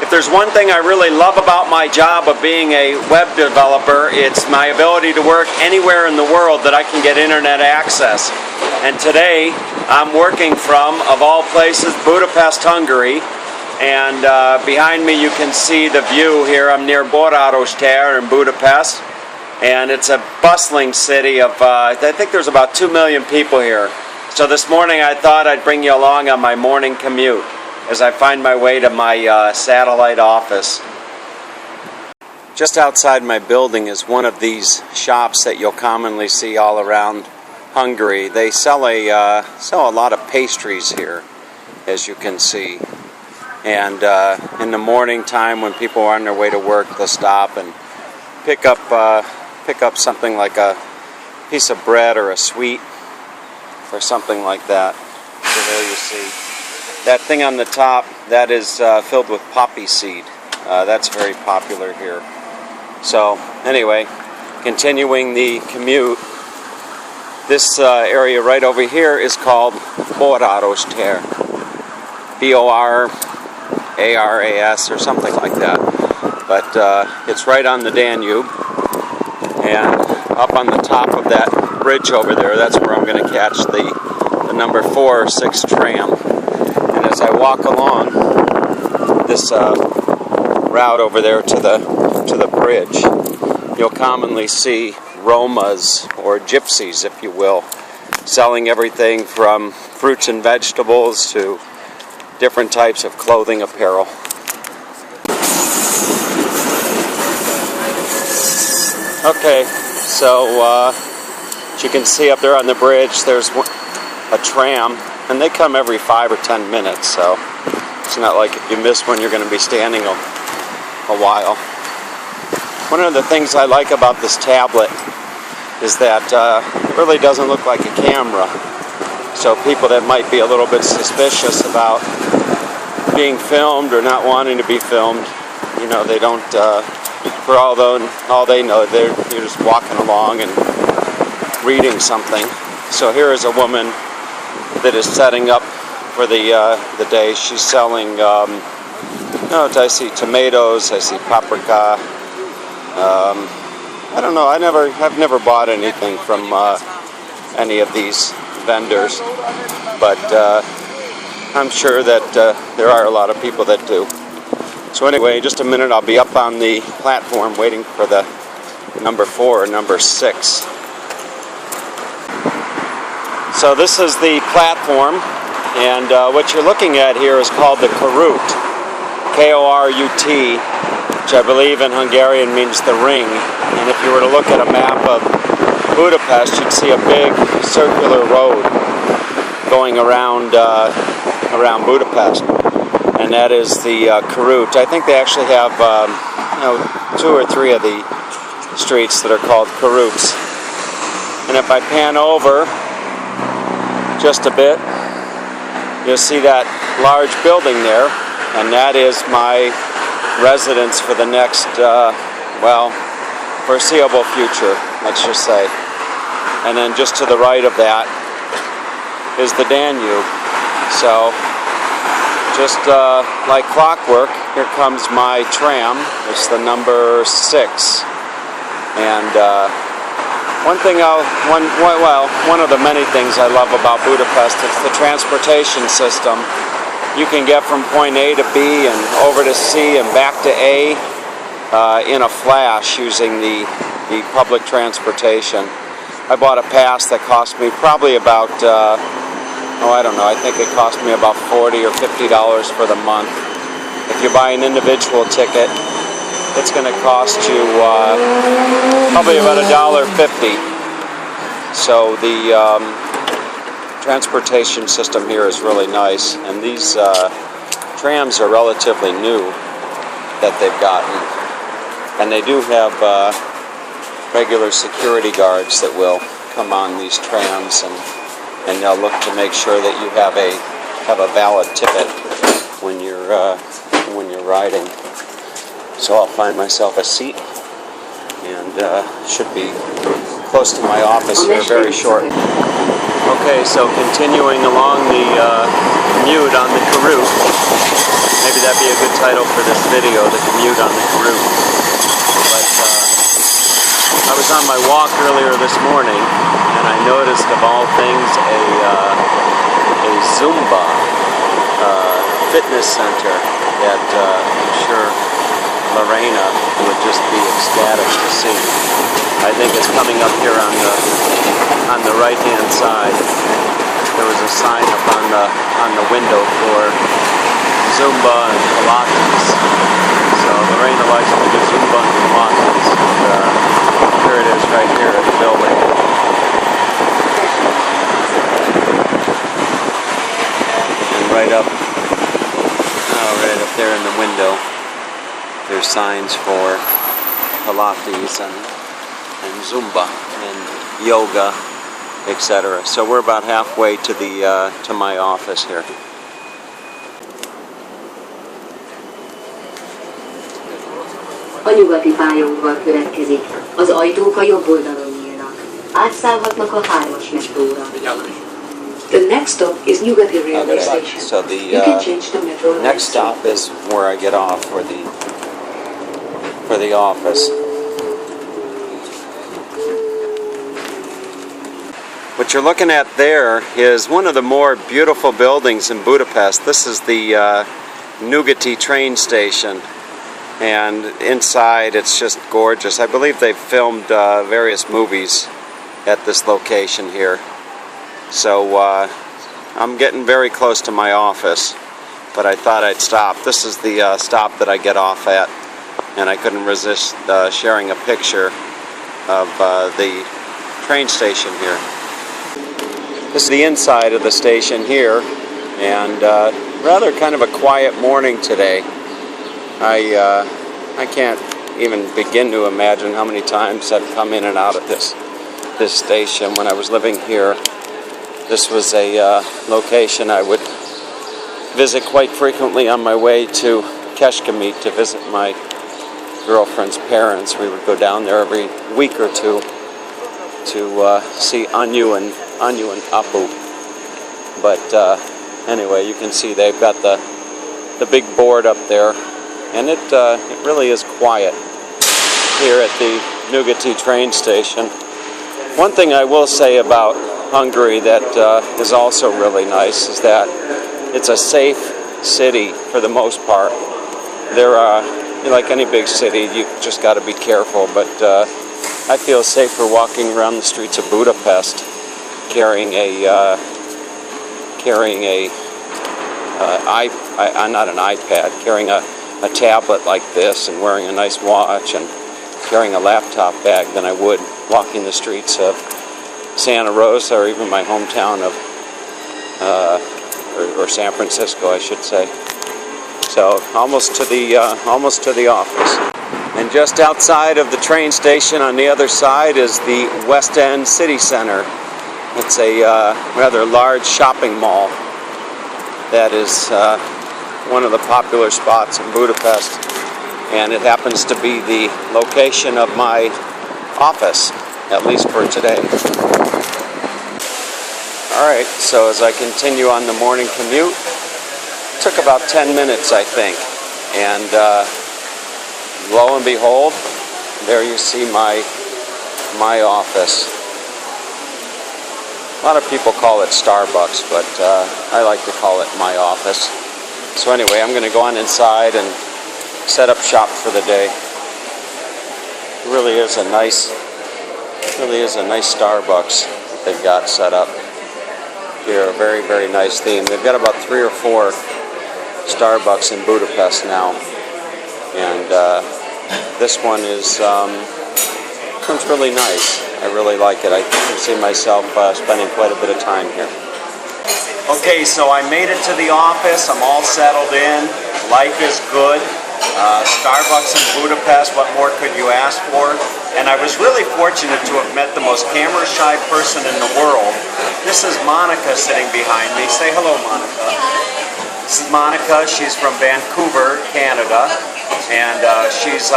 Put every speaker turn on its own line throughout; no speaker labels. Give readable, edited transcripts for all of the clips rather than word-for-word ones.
If there's one thing I really love about my job of being a web developer, it's my ability to work anywhere in the world that I can get internet access. And today I'm working from, of all places, Budapest, Hungary. And behind me you can see the view here. I'm near Budapest in Budapest. And it's a bustling city of, I think there's about 2 million people here. So this morning I thought I'd bring you along on my morning commute as I find my way to my satellite office. Just outside my building is one of these shops that you'll commonly see all around Hungary. They sell a lot of pastries here, as you can see. And in the morning time when people are on their way to work, they'll stop and pick up something like a piece of bread or a sweet or something like that. So there you see. That thing on the top, that is filled with poppy seed. That's very popular here. So anyway, continuing the commute, this area right over here is called Budapest, B-O-R-A-R-A-S or something like that. But it's right on the Danube, and up on the top of that bridge over there, that's where I'm going to catch the number 4 or 6 tram. And as I walk along this route over there to the bridge, you'll commonly see Romas, or gypsies if you will, selling everything from fruits and vegetables to different types of clothing apparel. Okay, so as you can see up there on the bridge, there's a tram. And they come every 5 or 10 minutes, so it's not like if you miss one, you're going to be standing a while. One of the things I like about this tablet is that it really doesn't look like a camera. So people that might be a little bit suspicious about being filmed or not wanting to be filmed, you know, they don't, for all they know, you're just walking along and reading something. So here is a woman that is setting up for the day. She's selling, I see tomatoes, I see paprika. I don't know. I've never bought anything from any of these vendors, but I'm sure that there are a lot of people that do. So anyway, in just a minute I'll be up on the platform waiting for the number 4 or number 6. So this is the platform, and what you're looking at here is called the Korut, K-O-R-U-T, which I believe in Hungarian means the ring. And if you were to look at a map of Budapest, you'd see a big circular road going around Budapest, and that is the Korut. I think they actually have 2 or 3 of the streets that are called Koruts. And if I pan over just a bit, you'll see that large building there, and that is my residence for the next, foreseeable future, let's just say. And then just to the right of that is the Danube. So, just like clockwork, here comes my tram. It's the number 6. And one of the many things I love about Budapest is the transportation system. You can get from point A to B and over to C and back to A in a flash using the public transportation. I bought a pass that cost me probably about, I think it cost me about $40 or $50 for the month. If you buy an individual ticket, it's going to cost you probably about $1.50. So the transportation system here is really nice, and these trams are relatively new that they've gotten, and they do have regular security guards that will come on these trams, and they'll look to make sure that you have a valid ticket when you're riding. So I'll find myself a seat, and should be close to my office here very short. Okay, so continuing along the commute on the Korut. Maybe that'd be a good title for this video, The Commute on the Korut. But I was on my walk earlier this morning, and I noticed, of all things, a Zumba fitness center that I'm sure Lorena would just be ecstatic to see. I think it's coming up here on the right-hand side. There was a sign up on the window for Zumba and Pilates. So Lorena likes to do Zumba and Pilates. And here it is right here at the building. And right up there in the window, there's signs for Pilates and Zumba and yoga, etc. So we're about halfway to my office here.
A nyugati pályaudvar következik. Az ajtók a jobb oldalon nyílnak. Átszállhatnak a 3-as metróra. The next stop is Nyugati railway station.
So
You can change the metro.
next stop is where I get off for the office. What you're looking at there is one of the more beautiful buildings in Budapest. This is the Nyugati train station, and inside it's just gorgeous. I believe they've filmed various movies at this location here. So I'm getting very close to my office, but I thought I'd stop. This is the stop that I get off at, and I couldn't resist sharing a picture of the train station here. This is the inside of the station here, and rather kind of a quiet morning today. I can't even begin to imagine how many times I've come in and out of this station. When I was living here, this was a location I would visit quite frequently on my way to Commute to visit my girlfriend's parents. We would go down there every week or two to see Anyu and Apu. But anyway, you can see they've got the big board up there, and it really is quiet here at the Nyugati train station. One thing I will say about Hungary that is also really nice is that it's a safe city for the most part. There are, like any big city, you just got to be careful, but I feel safer walking around the streets of Budapest carrying not an iPad, carrying a tablet like this and wearing a nice watch and carrying a laptop bag than I would walking the streets of Santa Rosa or even my hometown of or San Francisco, I should say. So almost to the office. And just outside of the train station on the other side is the West End City Center. It's a rather large shopping mall that is one of the popular spots in Budapest, and it happens to be the location of my office, at least for today. Alright, so as I continue on the morning commute, it took about 10 minutes, I think, and lo and behold, there you see my office. A lot of people call it Starbucks, but I like to call it my office. So anyway, I'm going to go on inside and set up shop for the day. It really is a nice Starbucks that they've got set up here. A very, very nice theme. They've got about 3 or 4 Starbucks in Budapest now, and this one is one's really nice. I really like it. I can see myself spending quite a bit of time here. Okay, so I made it to the office. I'm all settled in. Life is good. Starbucks in Budapest, what more could you ask for? And I was really fortunate to have met the most camera-shy person in the world. This is Monica sitting behind me. Say hello, Monica. This is Monica. She's from Vancouver, Canada, and she's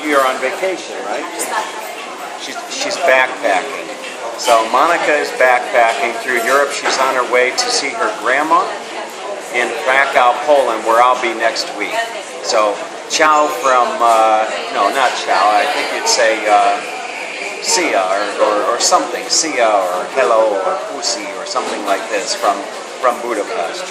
you're on vacation, right? She's backpacking. So Monica is backpacking through Europe. She's on her way to see her grandma, in Krakow, Poland, where I'll be next week. So, ciao from, no, not ciao, I think you'd say see ya or something, see ya or hello or pussy or something like this from Budapest.